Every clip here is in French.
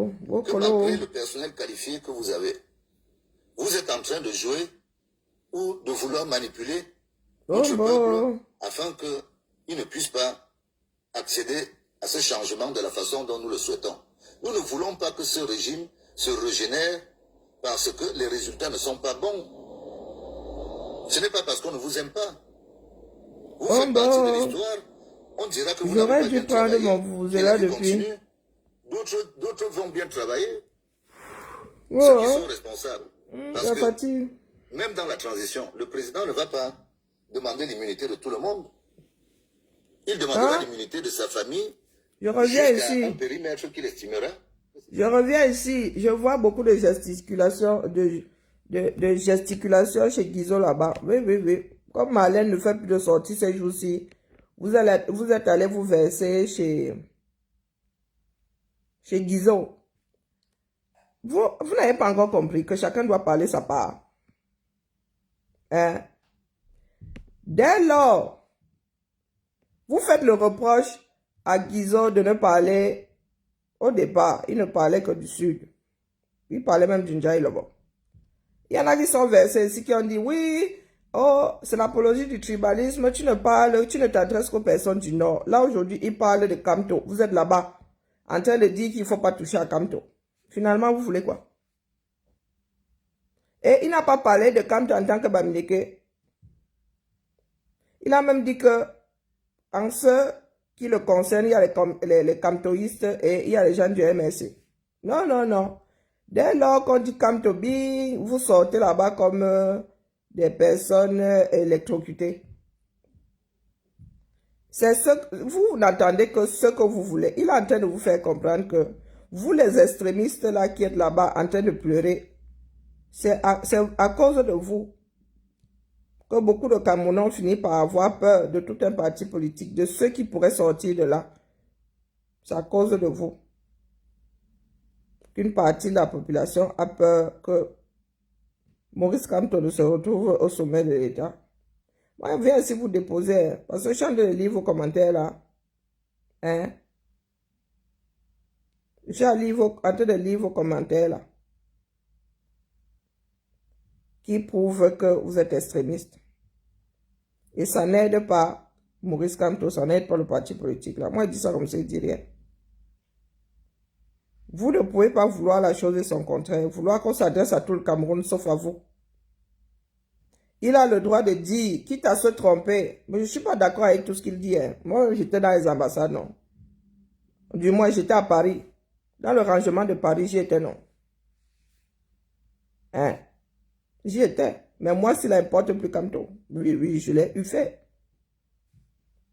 que malgré le personnel qualifié que vous avez, vous êtes en train de jouer ou de vouloir manipuler notre peuple afin qu'il ne puisse pas accéder à ce changement de la façon dont nous le souhaitons. Nous ne voulons pas que ce régime se régénère parce que les résultats ne sont pas bons. Ce n'est pas parce qu'on ne vous aime pas. Vous faites partie de l'histoire. On dira que vous n'avez pas bien travaillé. La vie continue. D'autres vont bien travailler. Ceux qui sont responsables. Parce que même dans la transition, le président ne va pas demander l'immunité de tout le monde. Il demandera l'immunité de sa famille. Je reviens ici. Un périmètre qu'il estimera. Je reviens ici. Je vois beaucoup de gesticulations, de gesticulations chez Guizot là-bas. Oui. Comme Marlène ne fait plus de sortie ces jours-ci, vous êtes allé vous verser chez Guizot. Vous n'avez pas encore compris que chacun doit parler sa part. Hein? Dès lors, vous faites le reproche à Guizot de ne parler au départ. Il ne parlait que du Sud. Il parlait même du Ndjaï là-bas. Il y en a qui sont versés ici qui ont dit oui, oh, c'est l'apologie du tribalisme, tu ne t'adresses qu'aux personnes du Nord. Là aujourd'hui, il parle de Kamto. Vous êtes là-bas en train de dire qu'il ne faut pas toucher à Kamto. Finalement, vous voulez quoi? Et il n'a pas parlé de Kamto en tant que Bamileke. Il a même dit que en ce qui le concerne, il y a les Kamtoïstes et il y a les gens du MSC. Non. Dès lors qu'on dit Kamtobi, vous sortez là-bas comme des personnes électrocutées. Vous n'entendez que ce que vous voulez. Il est en train de vous faire comprendre que vous, les extrémistes là qui êtes là-bas en train de pleurer, c'est à cause de vous que beaucoup de Camerounais ont fini par avoir peur de tout un parti politique, de ceux qui pourraient sortir de là. C'est à cause de vous qu'une partie de la population a peur que Maurice Kamto se retrouve au sommet de l'État. Moi, je viens ici vous déposer, parce que je suis en train de lire vos commentaires là. Hein? Je suis en train de lire vos commentaires là. Qui prouvent que vous êtes extrémiste. Et ça n'aide pas Maurice Kamto, ça n'aide pas le parti politique là. Moi, je dis ça comme ça, il dit rien. Vous ne pouvez pas vouloir la chose et son contraire. Vouloir qu'on s'adresse à tout le Cameroun, sauf à vous. Il a le droit de dire, quitte à se tromper. Mais je ne suis pas d'accord avec tout ce qu'il dit. Hein. Moi, j'étais dans les ambassades, non. Du moins, j'étais à Paris. Dans le rangement de Paris, j'y étais, non. Hein? J'y étais. Mais moi, s'il importe plus comme toi. Oui, je l'ai eu fait.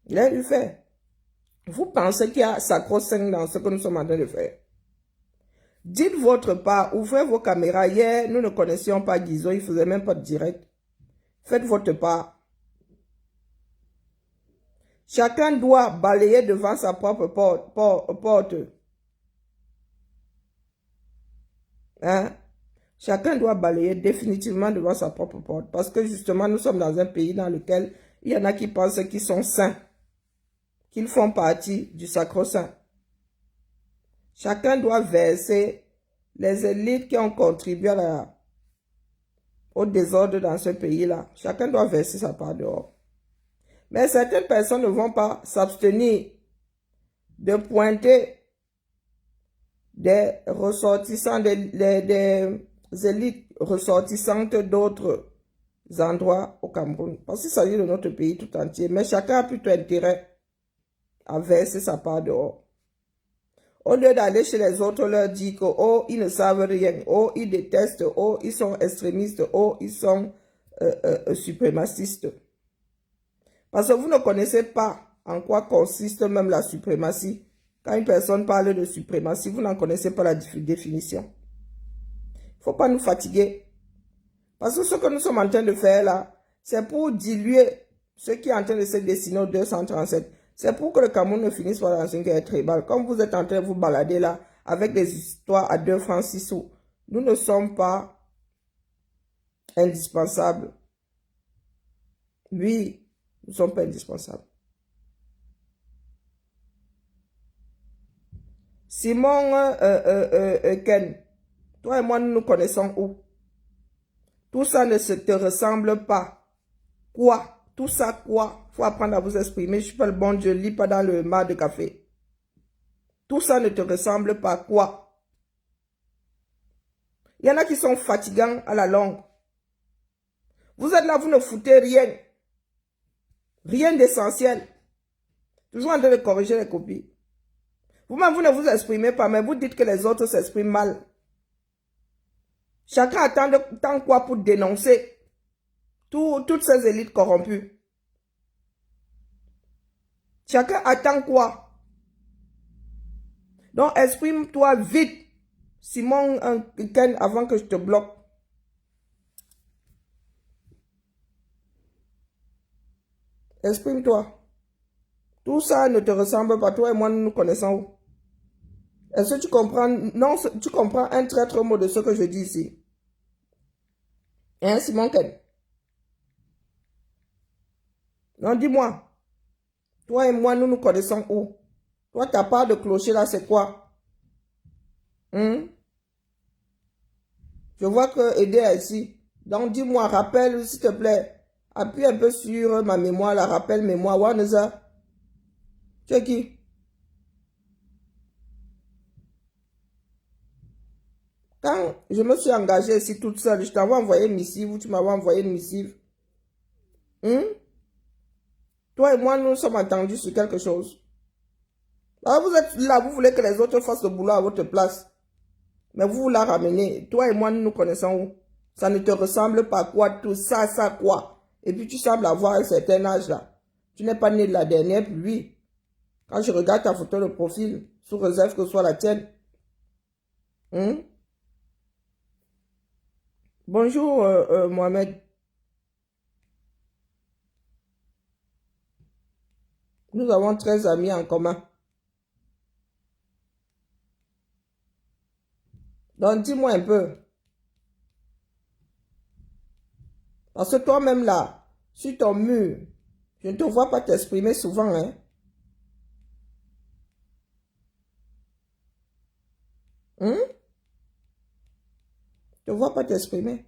Je l'ai eu fait. Vous pensez qu'il y a sacro-saint dans ce que nous sommes en train de faire? Dites votre part, ouvrez vos caméras. Hier, nous ne connaissions pas Guizot, il ne faisait même pas de direct. Faites votre part. Chacun doit balayer devant sa propre porte. Hein? Chacun doit balayer définitivement devant sa propre porte. Parce que justement, nous sommes dans un pays dans lequel il y en a qui pensent qu'ils sont saints. Qu'ils font partie du sacro-saint. Chacun doit verser les élites qui ont contribué au désordre dans ce pays-là. Chacun doit verser sa part dehors. Mais certaines personnes ne vont pas s'abstenir de pointer des ressortissants, des élites ressortissantes d'autres endroits au Cameroun. Parce qu'il s'agit de notre pays tout entier. Mais chacun a plutôt intérêt à verser sa part dehors. Au lieu d'aller chez les autres, leur dire que, oh, ils ne savent rien, oh, ils détestent, oh, ils sont extrémistes, oh, ils sont suprémacistes. Parce que vous ne connaissez pas en quoi consiste même la suprématie. Quand une personne parle de suprématie, vous n'en connaissez pas la définition. Il ne faut pas nous fatiguer. Parce que ce que nous sommes en train de faire là, c'est pour diluer ce qui est en train de se dessiner au 237. C'est pour que le Cameroun ne finisse pas dans une guerre tribale. Comme vous êtes en train de vous balader là, avec des histoires à 2 francs 6 sous, nous ne sommes pas indispensables. Oui, nous ne sommes pas indispensables. Simon Ken, toi et moi, nous nous connaissons où? Tout ça ne se te ressemble pas. Quoi? Tout ça, quoi? Faut apprendre à vous exprimer. Je suis pas le bon Dieu, lis pas dans le mar de café. Tout ça ne te ressemble pas. Quoi? Il y en a qui sont fatigants à la longue. Vous êtes là, vous ne foutez rien. Rien d'essentiel. Toujours en train de corriger les copies. Vous-même, vous ne vous exprimez pas, mais vous dites que les autres s'expriment mal. Chacun attend quoi pour dénoncer toutes ces élites corrompues? Chacun attend quoi? Donc, exprime-toi vite, Simon Ken, avant que je te bloque. Exprime-toi. Tout ça ne te ressemble pas. Toi et moi, nous nous connaissons où? Est-ce que tu comprends? Non, tu comprends un traître mot de ce que je dis ici. Hein, Simon Ken? Non, dis-moi. Toi et moi, nous nous connaissons où? Toi, ta part de clocher là, c'est quoi? Je vois que aider est ici. Donc, dis-moi, rappelle, s'il te plaît. Appuie un peu sur ma mémoire, la rappelle mémoire. Waneza. Tu es qui? Quand je me suis engagée ici toute seule, je t'avais envoyé une missive ou tu m'avais envoyé une missive. Toi et moi, nous sommes entendus sur quelque chose. Alors vous êtes là, vous voulez que les autres fassent le boulot à votre place. Mais vous la ramenez. Toi et moi, nous nous connaissons où? Ça ne te ressemble pas quoi, tout ça, ça quoi. Et puis tu sembles avoir un certain âge là. Tu n'es pas né de la dernière pluie. Quand je regarde ta photo de profil, sous réserve que ce soit la tienne. Bonjour Mohamed. Nous avons 13 amis en commun. Donc dis-moi un peu. Parce que toi-même là, sur ton mur, je ne te vois pas t'exprimer souvent, hein. Je ne te vois pas t'exprimer.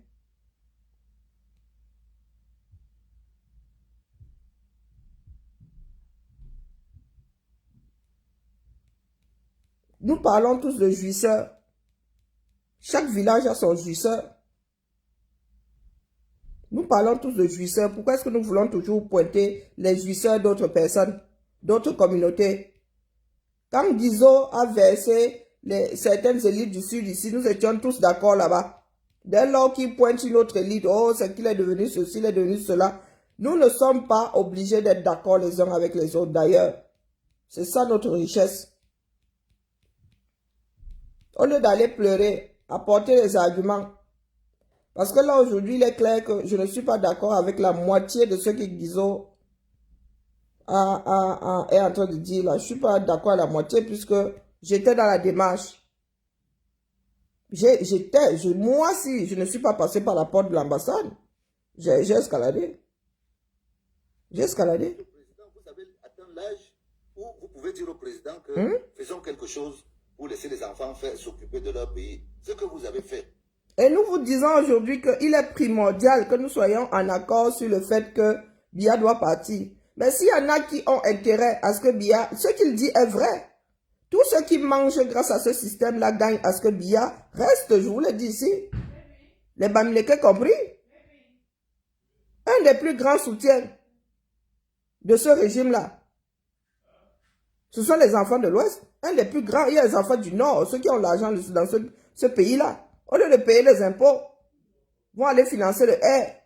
Nous parlons tous de jouisseurs. Chaque village a son jouisseur. Nous parlons tous de jouisseurs. Pourquoi est-ce que nous voulons toujours pointer les jouisseurs d'autres personnes, d'autres communautés? Quand Guizot a versé certaines élites du sud ici, nous étions tous d'accord là-bas. Dès lors qu'il pointe une autre élite, oh, c'est qu'il est devenu ceci, il est devenu cela. Nous ne sommes pas obligés d'être d'accord les uns avec les autres d'ailleurs. C'est ça notre richesse. Au lieu d'aller pleurer, apporter des arguments. Parce que là, aujourd'hui, il est clair que je ne suis pas d'accord avec la moitié de ce que Guizot est en train de dire là. Je ne suis pas d'accord à la moitié puisque j'étais dans la démarche. Moi, si je ne suis pas passé par la porte de l'ambassade, j'ai escaladé. J'ai escaladé. Le président, vous avez atteint l'âge où vous pouvez dire au président que faisons quelque chose pour laisser les enfants s'occuper de leur pays. Ce que vous avez fait. Et nous vous disons aujourd'hui qu'il est primordial que nous soyons en accord sur le fait que Biya doit partir. Mais s'il y en a qui ont intérêt à ce que Biya, ce qu'il dit est vrai. Tous ceux qui mangent grâce à ce système-là gagnent à ce que Biya reste, je vous le dis ici. Les Bamileke compris. Un des plus grands soutiens de ce régime-là, ce sont les enfants de l'Ouest. Un des plus grands, il y a les enfants du Nord, ceux qui ont l'argent dans ce pays-là. Au lieu de payer les impôts, vont aller financer le air.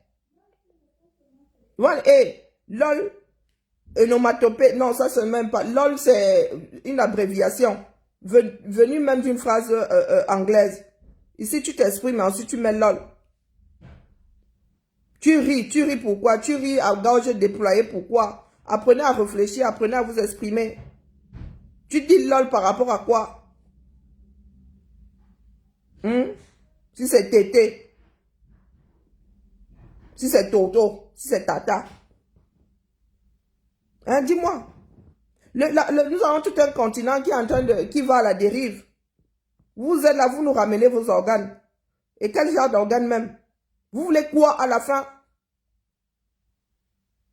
LOL, onomatopée, non, ça c'est même pas. LOL, c'est une abréviation, venue même d'une phrase anglaise. Ici, tu t'exprimes, mais ensuite tu mets LOL. Tu ris pourquoi? Tu ris à gorge déployée pourquoi? Apprenez à réfléchir, apprenez à vous exprimer. Tu dis LOL par rapport à quoi? Si c'est tété, si c'est toto, si c'est tata. Hein, dis-moi. Nous avons tout un continent qui est en train qui va à la dérive. Vous êtes là, vous nous ramenez vos organes. Et quel genre d'organes même? Vous voulez quoi à la fin?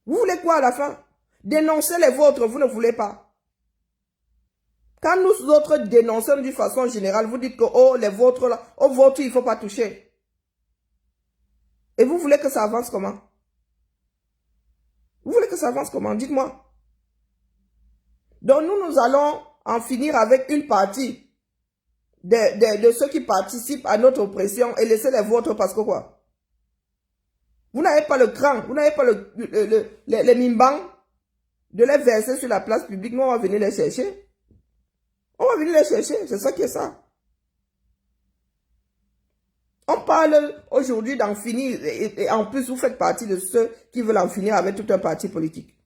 Vous voulez quoi à la fin? Dénoncer les vôtres, vous ne voulez pas. Quand nous autres dénonçons d'une façon générale, vous dites que oh, les vôtres là, aux vôtres, il ne faut pas toucher. Et vous voulez que ça avance comment? Vous voulez que ça avance comment? Dites-moi. Donc nous allons en finir avec une partie de ceux qui participent à notre oppression et laisser les vôtres parce que quoi? Vous n'avez pas le cran, vous n'avez pas les mimbans de les verser sur la place publique. Nous, on va venir les chercher. On va venir les chercher, c'est ça qui est ça. On parle aujourd'hui d'en finir et en plus vous faites partie de ceux qui veulent en finir avec tout un parti politique.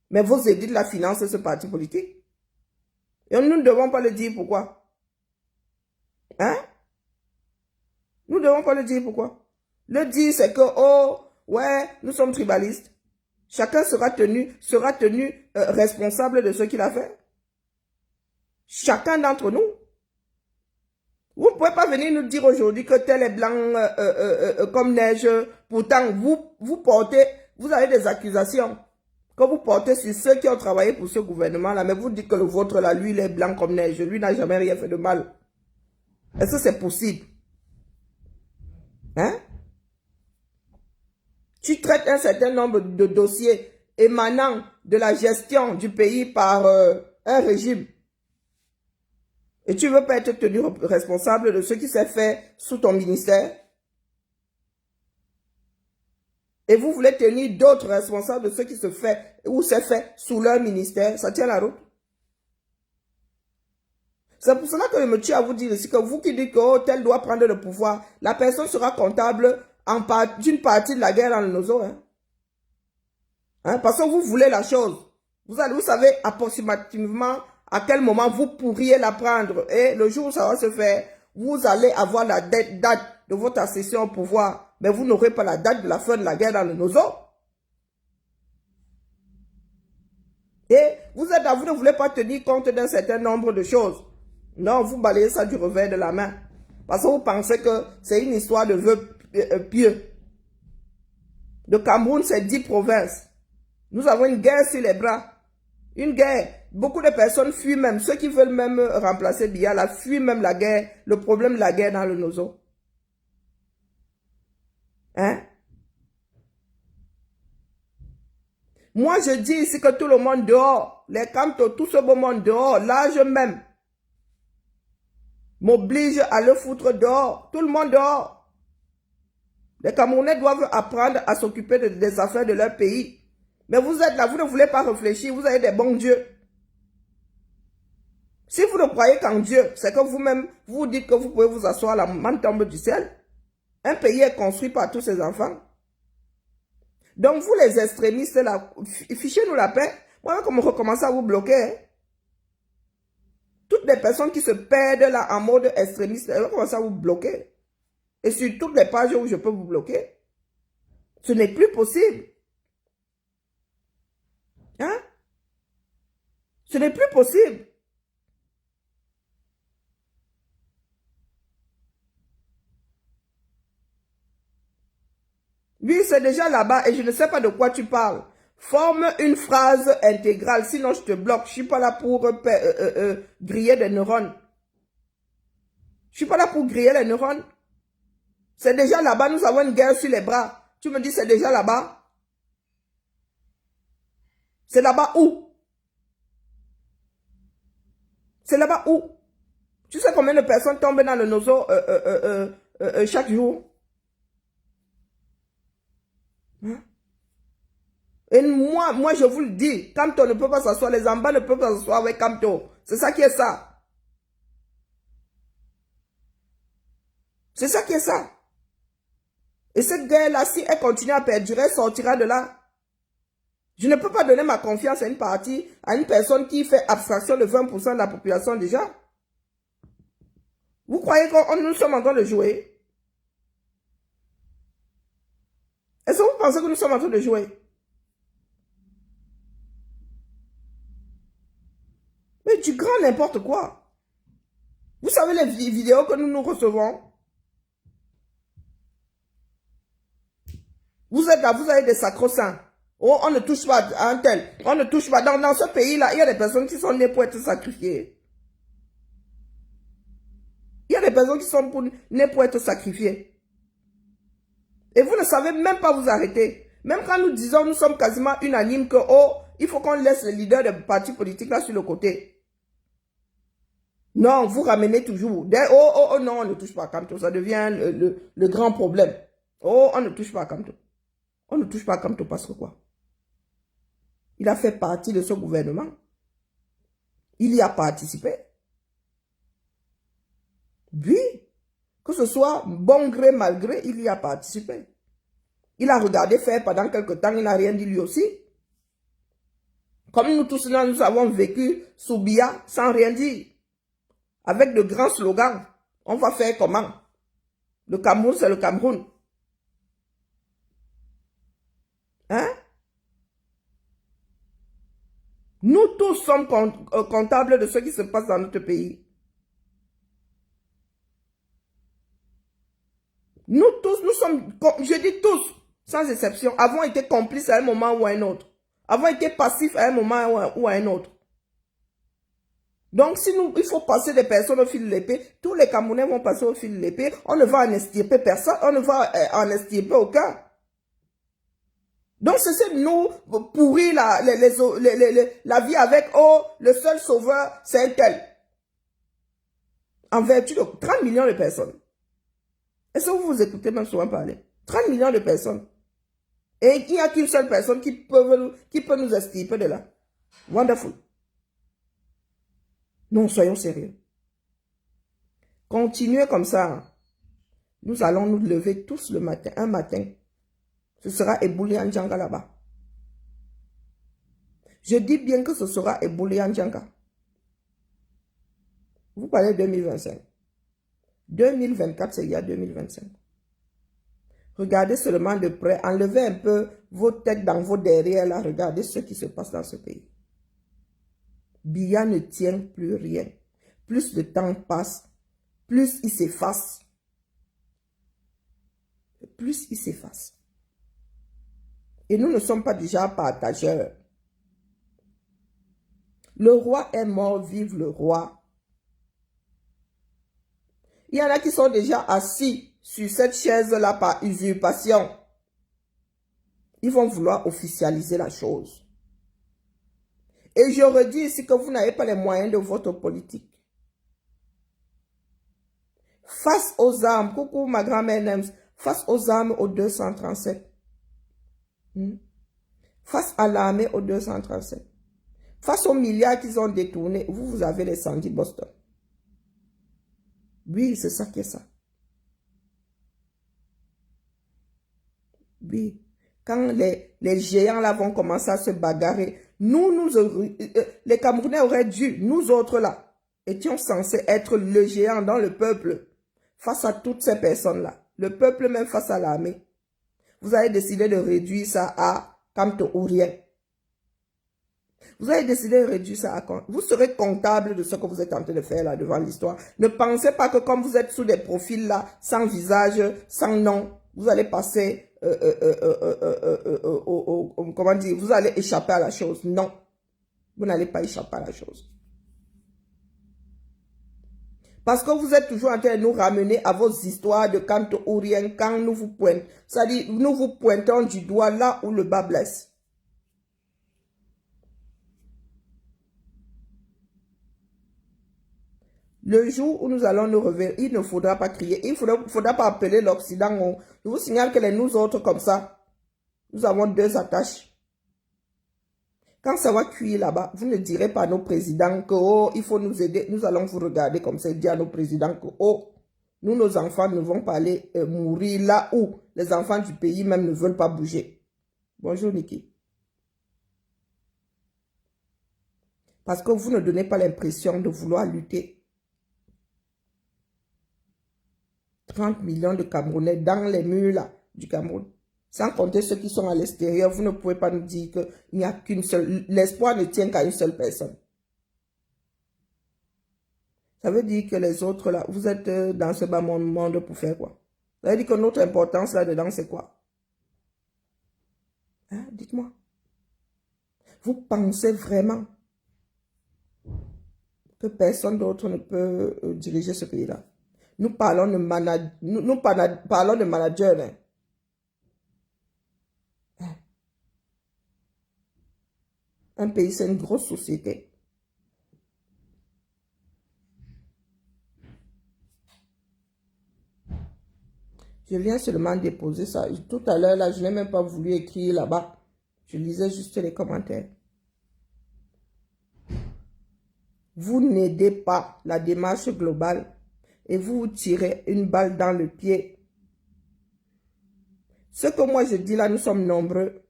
Mais vos élites la financent ce parti politique. Et nous ne devons pas le dire pourquoi. Hein? Nous ne devons pas le dire pourquoi. Le dire c'est que, oh, ouais, nous sommes tribalistes. Chacun sera tenu responsable de ce qu'il a fait. Chacun d'entre nous. Vous ne pouvez pas venir nous dire aujourd'hui que tel est blanc comme neige. Pourtant, vous avez des accusations que vous portez sur ceux qui ont travaillé pour ce gouvernement-là. Mais vous dites que le vôtre, là, lui, il est blanc comme neige. Lui n'a jamais rien fait de mal. Est-ce que c'est possible? Hein? Tu traites un certain nombre de dossiers émanant de la gestion du pays par un régime. Et tu ne veux pas être tenu responsable de ce qui s'est fait sous ton ministère. Et vous voulez tenir d'autres responsables de ce qui se fait ou s'est fait sous leur ministère. Ça tient la route. C'est pour cela que je me tue à vous dire ici que vous qui dites que oh, tel doit prendre le pouvoir, la personne sera comptable d'une partie de la guerre dans le nozo. Hein? Parce que vous voulez la chose. Vous savez approximativement à quel moment vous pourriez la prendre. Et le jour où ça va se faire, vous allez avoir la date de votre accession au pouvoir. Mais vous n'aurez pas la date de la fin de la guerre dans le nozo. Et vous ne voulez pas tenir compte d'un certain nombre de choses. Non, vous balayez ça du revers de la main. Parce que vous pensez que c'est une histoire de vœux pieux. Le Cameroun, c'est 10 provinces. Nous avons une guerre sur les bras. Une guerre. Beaucoup de personnes fuient même. Ceux qui veulent même remplacer Biya, là, fuient même la guerre. Le problème de la guerre dans le nozo. Hein? Moi, je dis ici que tout le monde dehors, les Kamto, tout ce beau monde dehors, l'âge même, m'oblige à le foutre dehors. Tout le monde dehors. Les Camerounais doivent apprendre à s'occuper des affaires de leur pays. Mais vous êtes là, vous ne voulez pas réfléchir, vous avez des bons dieux. Si vous ne croyez qu'en Dieu, c'est que vous-même, vous dites que vous pouvez vous asseoir à la main tombe du ciel. Un pays est construit par tous ses enfants. Donc vous les extrémistes là, fichez-nous la paix. Moi, comme on recommence à vous bloquer, hein. Toutes les personnes qui se perdent là en mode extrémiste, elles vont commencer à vous bloquer. Et sur toutes les pages où je peux vous bloquer, ce n'est plus possible. Hein? Ce n'est plus possible. Oui, c'est déjà là-bas et je ne sais pas de quoi tu parles. Forme une phrase intégrale, sinon je te bloque. Je ne suis pas là pour griller des neurones. Je ne suis pas là pour griller les neurones. C'est déjà là-bas, nous avons une guerre sur les bras. Tu me dis c'est déjà là-bas? C'est là-bas où? C'est là-bas où? Tu sais combien de personnes tombent dans le nozo chaque jour? Hein? Et moi, je vous le dis, Kamto ne peut pas s'asseoir, les Amba ne peuvent pas s'asseoir avec Kamto. C'est ça qui est ça. C'est ça qui est ça. Et cette guerre-là, si elle continue à perdurer, elle sortira de là. Je ne peux pas donner ma confiance à une partie, à une personne qui fait abstraction de 20% de la population déjà. Vous croyez que nous sommes en train de jouer? Est-ce que vous pensez que nous sommes en train de jouer? n'importe quoi. Vous savez les vidéos que nous recevons? Vous êtes là, vous avez des sacro-saints. Oh, on ne touche pas à un tel. On ne touche pas. Dans ce pays-là, il y a des personnes qui sont nées pour être sacrifiées. Il y a des personnes qui sont nées pour être sacrifiées. Et vous ne savez même pas vous arrêter. Même quand nous disons, nous sommes quasiment unanimes que, oh, il faut qu'on laisse les leaders des partis politiques là sur le côté. Non, vous ramenez toujours. Oh, non, on ne touche pas à Kamto. Ça devient le grand problème. Oh, on ne touche pas à Kamto. On ne touche pas à Kamto parce que quoi? Il a fait partie de ce gouvernement. Il y a participé. Oui. Que ce soit bon gré, mal gré, il y a participé. Il a regardé faire pendant quelque temps, il n'a rien dit lui aussi. Comme nous tous, nous avons vécu sous Biya sans rien dire. Avec de grands slogans. On va faire comment? Le Cameroun, c'est le Cameroun. Hein? Nous tous sommes comptables de ce qui se passe dans notre pays. Nous tous, nous sommes, je dis tous, sans exception, avons été complices à un moment ou à un autre. Avons été passifs à un moment ou à un autre. Donc, si il faut passer des personnes au fil de l'épée, tous les Camerounais vont passer au fil de l'épée. On ne va en extirper personne, on ne va en extirper aucun. Donc, c'est nous pourrir la vie avec, oh, le seul sauveur, c'est un tel. En vertu de 30 millions de personnes. Est-ce que vous vous écoutez même souvent parler? 30 millions de personnes. Et il n'y a qu'une seule personne qui peut nous extirper de là. Wonderful. Non, soyons sérieux. Continuez comme ça. Nous allons nous lever tous le matin, un matin. Ce sera Ebouli Andjanga là-bas. Je dis bien que ce sera Ebouli Andjanga. Vous parlez de 2025. 2024, c'est il y a 2025. Regardez seulement de près. Enlevez un peu vos têtes dans vos derrière là. Regardez ce qui se passe dans ce pays. Biya ne tient plus rien. Plus le temps passe, plus il s'efface. Plus il s'efface. Et nous ne sommes pas déjà partageurs. Le roi est mort, vive le roi. Il y en a qui sont déjà assis sur cette chaise-là par usurpation. Ils vont vouloir officialiser la chose. Et je redis ici que vous n'avez pas les moyens de votre politique. Face aux armes, coucou ma grand-mère Nems, face aux armes au 237. Face à l'armée au 237. Face aux milliards qu'ils ont détournés, vous avez les Sandy Boston. Oui, c'est ça qui est ça. Oui. Quand les géants là vont commencer à se bagarrer, les Camerounais auraient dû, nous autres là, étions censés être le géant dans le peuple, face à toutes ces personnes-là. Le peuple même face à l'armée. Vous avez décidé de réduire ça à Kamto ou rien. Vous avez décidé de réduire ça à... Vous serez comptable de ce que vous êtes en train de faire là devant l'histoire. Ne pensez pas que comme vous êtes sous des profils là, sans visage, sans nom, vous allez passer... comment dire, vous allez échapper à la chose. Non, vous n'allez pas échapper à la chose. Parce que vous êtes toujours en train de nous ramener à vos histoires de Kamto ou rien quand nous vous pointons. C'est-à-dire, nous vous pointons du doigt là où le bas blesse. Le jour où nous allons nous revenir, il ne faudra pas crier. Il ne faudra pas appeler l'Occident. Je vous signale que nous autres comme ça, nous avons deux attaches. Quand ça va cuire là-bas, vous ne direz pas à nos présidents que oh, il faut nous aider. Nous allons vous regarder comme ça et dire à nos présidents que oh, nous, nos enfants ne vont pas aller mourir là où les enfants du pays même ne veulent pas bouger. Bonjour Niki. Parce que vous ne donnez pas l'impression de vouloir lutter. 30 millions de Camerounais dans les murs là, du Cameroun. Sans compter ceux qui sont à l'extérieur, vous ne pouvez pas nous dire qu'il n'y a qu'une seule... L'espoir ne tient qu'à une seule personne. Ça veut dire que les autres, là, vous êtes dans ce bas monde pour faire quoi? Ça veut dire que notre importance là-dedans, c'est quoi? Hein? Dites-moi. Vous pensez vraiment que personne d'autre ne peut diriger ce pays-là? Nous parlons de parlons de manager. Hein? Hein? Un pays, c'est une grosse société. Je viens seulement déposer ça. Tout à l'heure, là, je n'ai même pas voulu écrire là-bas. Je lisais juste les commentaires. Vous n'aidez pas la démarche globale et vous vous tirez une balle dans le pied. Ce que moi je dis là, nous sommes nombreux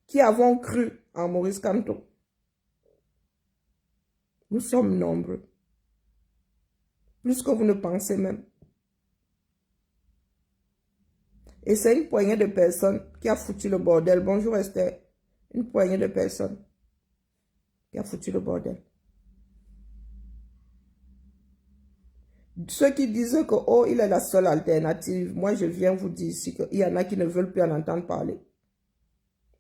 qui avons cru en Maurice Kamto. Nous sommes nombreux. Plus que vous ne pensez même. Et c'est une poignée de personnes qui a foutu le bordel. Bonjour Esther. Une poignée de personnes qui a foutu le bordel. Ceux qui disent que, oh, il est la seule alternative, moi je viens vous dire ici qu'il y en a qui ne veulent plus en entendre parler.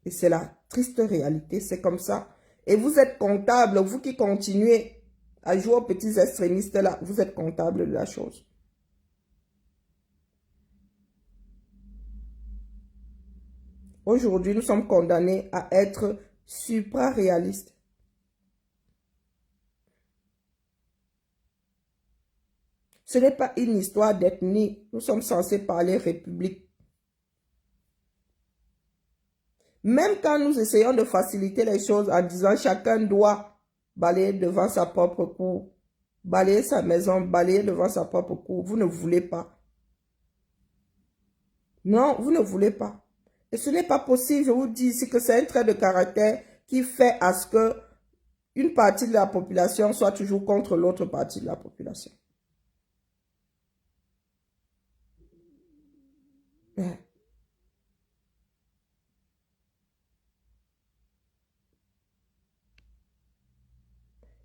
Et c'est la triste réalité, c'est comme ça. Et vous êtes comptable, vous qui continuez à jouer aux petits extrémistes là, vous êtes comptable de la chose. Aujourd'hui, nous sommes condamnés à être supra-réalistes. Ce n'est pas une histoire d'ethnie. Nous sommes censés parler république. Même quand nous essayons de faciliter les choses en disant chacun doit balayer devant sa propre cour, balayer sa maison, balayer devant sa propre cour, vous ne voulez pas. Non, vous ne voulez pas. Et ce n'est pas possible, je vous dis ici que c'est un trait de caractère qui fait à ce que une partie de la population soit toujours contre l'autre partie de la population.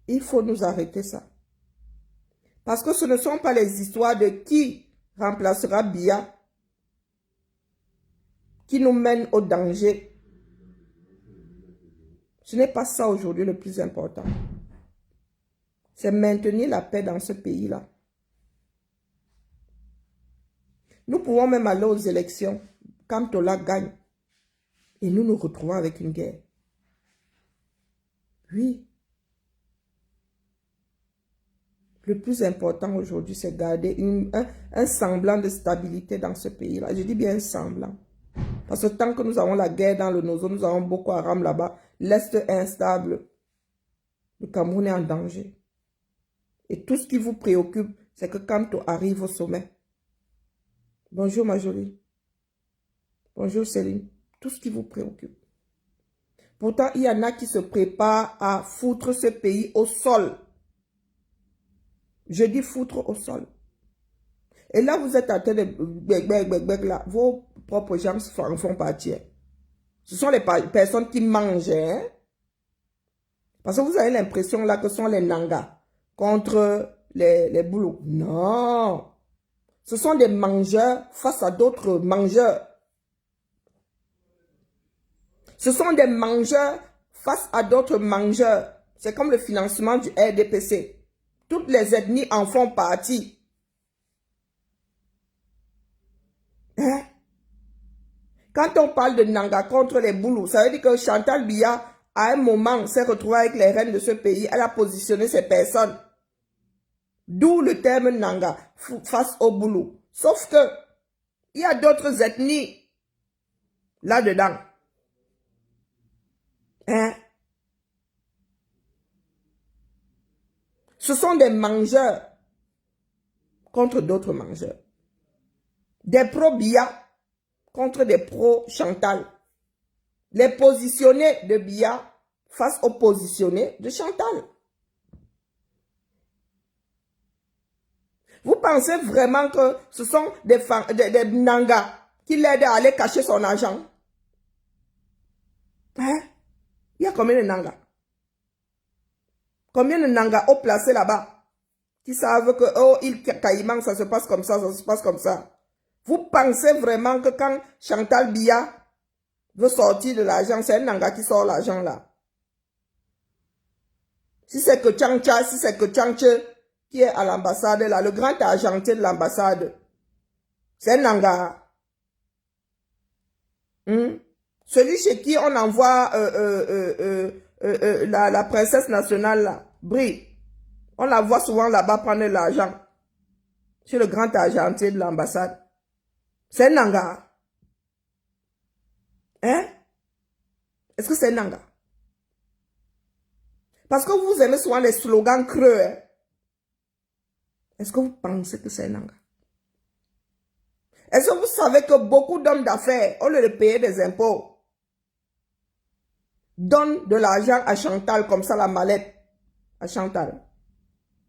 Il faut nous arrêter ça. Parce que ce ne sont pas les histoires de qui remplacera Biya qui nous mènent au danger. Ce n'est pas ça aujourd'hui le plus important. C'est maintenir la paix dans ce pays-là. Nous pouvons même aller aux élections quand Tola gagne. Et nous nous retrouvons avec une guerre. Oui. Le plus important aujourd'hui, c'est garder un semblant de stabilité dans ce pays-là. Je dis bien un semblant. Parce que tant que nous avons la guerre dans le Nozo, nous avons Boko Haram là-bas, l'Est est instable. Le Cameroun est en danger. Et tout ce qui vous préoccupe, c'est que Kamto arrive au sommet. Bonjour ma jolie. Bonjour Céline. Tout ce qui vous préoccupe. Pourtant, il y en a qui se préparent à foutre ce pays au sol. Je dis foutre au sol. Et là, vous êtes en train de... là, vos propres gens en font partie. Ce sont les personnes qui mangent. Hein? Parce que vous avez l'impression là que ce sont les Nangas contre les Boulous. Non. Ce sont des mangeurs face à d'autres mangeurs. Ce sont des mangeurs face à d'autres mangeurs. C'est comme le financement du RDPC. Toutes les ethnies en font partie. Hein? Quand on parle de Nanga contre les Boulous, ça veut dire que Chantal Biya, à un moment, s'est retrouvée avec les reines de ce pays. Elle a positionné ces personnes. D'où le terme Nanga face aux Boulous. Sauf que, il y a d'autres ethnies là-dedans. Hein? Ce sont des mangeurs contre d'autres mangeurs. Des pro-Biya contre des pro-Chantal. Les positionnés de Biya face aux positionnés de Chantal. Vous pensez vraiment que ce sont des Nangas qui l'aident à aller cacher son argent? Hein? Il y a combien de Nangas? Combien de Nanga haut placés là-bas qui savent que, oh, il Caïman, ça se passe comme ça se passe comme ça. Vous pensez vraiment que quand Chantal Biya veut sortir de l'argent, c'est un Nanga qui sort l'argent là? Si c'est que Tchangcha, si c'est que Tchangche qui est à l'ambassade là, le grand argentier de l'ambassade, c'est un Nanga. Celui chez qui on envoie la princesse nationale là, Brie, on la voit souvent là-bas prendre l'argent. Chez le grand argentier de l'ambassade. C'est un Nanga. Hein? Est-ce que c'est un Nanga? Parce que vous aimez souvent les slogans creux. Hein? Est-ce que vous pensez que c'est un Nanga? Est-ce que vous savez que beaucoup d'hommes d'affaires, au lieu de payer des impôts, donnent de l'argent à Chantal, comme ça la mallette, à Chantal.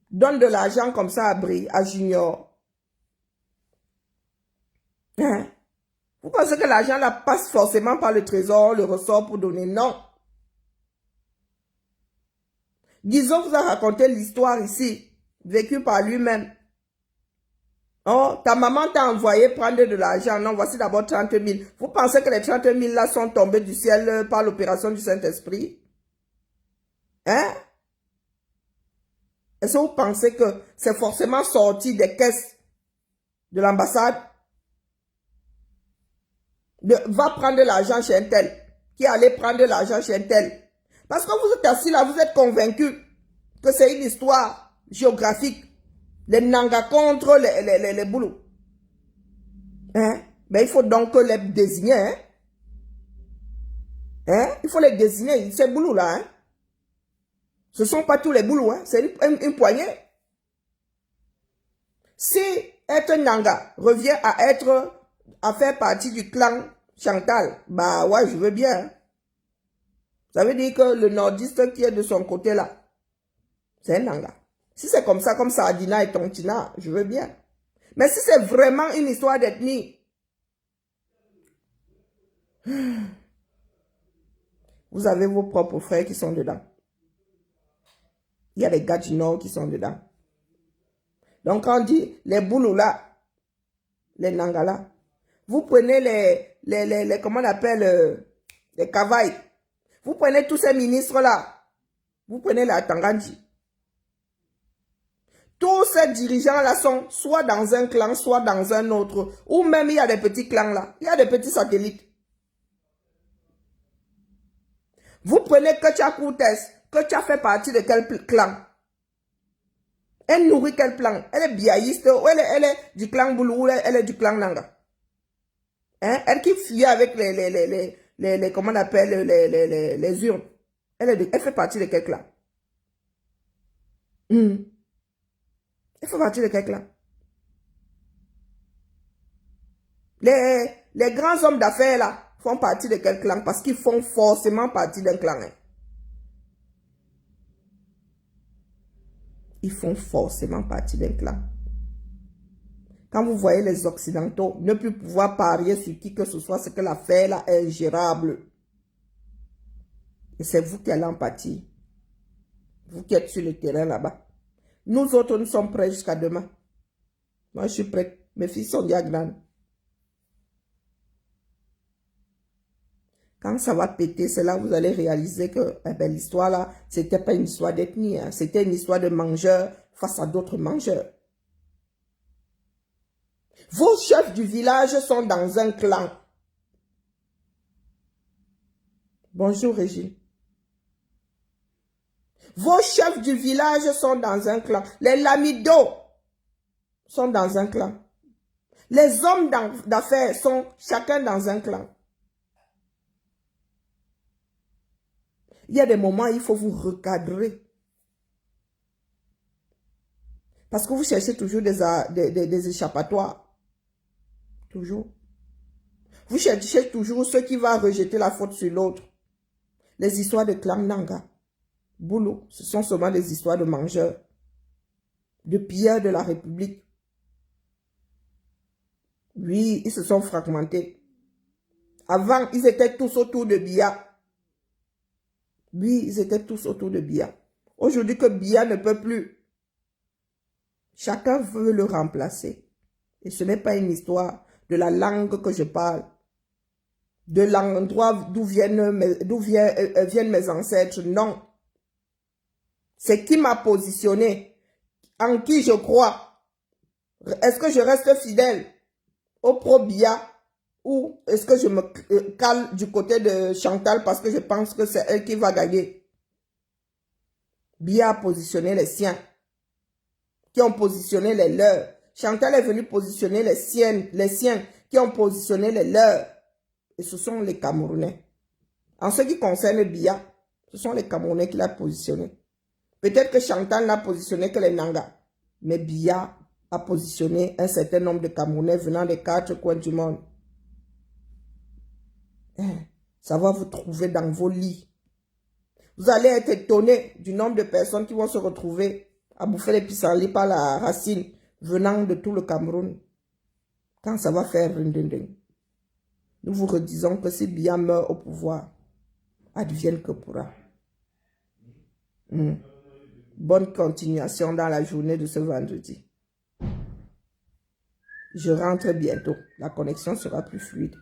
Donnent de l'argent comme ça à Brie, à Junior. Hein? Vous pensez que l'argent là passe forcément par le trésor, le ressort pour donner? Non. Disons, vous a raconté l'histoire ici, vécue par lui-même. Oh, ta maman t'a envoyé prendre de l'argent. Non, voici d'abord 30 000. Vous pensez que les 30 000 là sont tombés du ciel par l'opération du Saint-Esprit? Hein? Est-ce que vous pensez que c'est forcément sorti des caisses de l'ambassade? Va prendre l'argent chez un tel. Qui allait prendre l'argent chez un tel? Parce que vous êtes assis là, vous êtes convaincu que c'est une histoire géographique. Les Nanga contre les Boulous. Hein? Mais il faut donc les désigner. Hein? Hein? Il faut les désigner. Ces Boulous là. Hein? Ce ne sont pas tous les Boulous. Hein? C'est une poignée. Si être Nanga revient à faire partie du clan Chantal, bah ouais, je veux bien. Hein? Ça veut dire que le nordiste qui est de son côté là, c'est un Nanga. Si c'est comme ça Adina et Tontina, je veux bien. Mais si c'est vraiment une histoire d'ethnie, vous avez vos propres frères qui sont dedans. Il y a des gars du Nord qui sont dedans. Donc quand on dit les Boulous là, les Nanga là, vous prenez les comment on appelle, les Kavaï. Vous prenez tous ces ministres là. Vous prenez la Tangandji. Tous ces dirigeants-là sont soit dans un clan, soit dans un autre. Ou même il y a des petits clans là. Il y a des petits satellites. Vous prenez Ketia Koutes. Ketia fait partie de quel clan? Elle nourrit quel clan? Elle est biaïste ou elle est du clan Boulou ou elle est du clan Nanga? Hein? Elle qui fuit avec les comment on appelle, les urnes. Elle fait partie de quel clan? Elle fait partie de quel clan? Les grands hommes d'affaires là font partie de quel clan? Parce qu'ils font forcément partie d'un clan. Hein. Ils font forcément partie d'un clan. Quand vous voyez les Occidentaux ne plus pouvoir parier sur qui que ce soit, c'est que l'affaire là est ingérable. Et c'est vous qui allez en pâtir. Vous qui êtes sur le terrain là-bas. Nous autres, nous sommes prêts jusqu'à demain. Moi, je suis prête. Mes filles sont déjà grandes. Quand ça va péter, c'est là que vous allez réaliser que l'histoire là, c'était pas une histoire d'ethnie. Hein. C'était une histoire de mangeurs face à d'autres mangeurs. Vos chefs du village sont dans un clan. Bonjour, Régine. Vos chefs du village sont dans un clan. Les lamidos sont dans un clan. Les hommes d'affaires sont chacun dans un clan. Il y a des moments où il faut vous recadrer. Parce que vous cherchez toujours des échappatoires. Toujours. Vous cherchez toujours ceux qui vont rejeter la faute sur l'autre. Les histoires de clan Nanga, Boulou, ce sont seulement des histoires de mangeurs, de pilleurs de la République. Oui, ils se sont fragmentés. Avant, ils étaient tous autour de Biya. Oui, ils étaient tous autour de Biya. Aujourd'hui que Biya ne peut plus, chacun veut le remplacer. Et ce n'est pas une histoire de la langue que je parle, de l'endroit d'où viennent mes ancêtres. Non. C'est qui m'a positionné, en qui je crois. Est-ce que je reste fidèle au pro-Biya ou est-ce que je me cale du côté de Chantal parce que je pense que c'est elle qui va gagner? Biya a positionné les siens, qui ont positionné les leurs. Chantal est venue positionner les siens qui ont positionné les leurs. Et ce sont les Camerounais. En ce qui concerne Biya, ce sont les Camerounais qui l'ont positionné. Peut-être que Chantal n'a positionné que les Nanga. Mais Biya a positionné un certain nombre de Camerounais venant des 4 coins du monde. Ça va vous trouver dans vos lits. Vous allez être étonné du nombre de personnes qui vont se retrouver à bouffer les pissenlits par la racine venant de tout le Cameroun. Quand ça va faire rindinding. Nous vous redisons que si Biya meurt au pouvoir, advienne que pourra. Bonne continuation dans la journée de ce vendredi. Je rentre bientôt. La connexion sera plus fluide.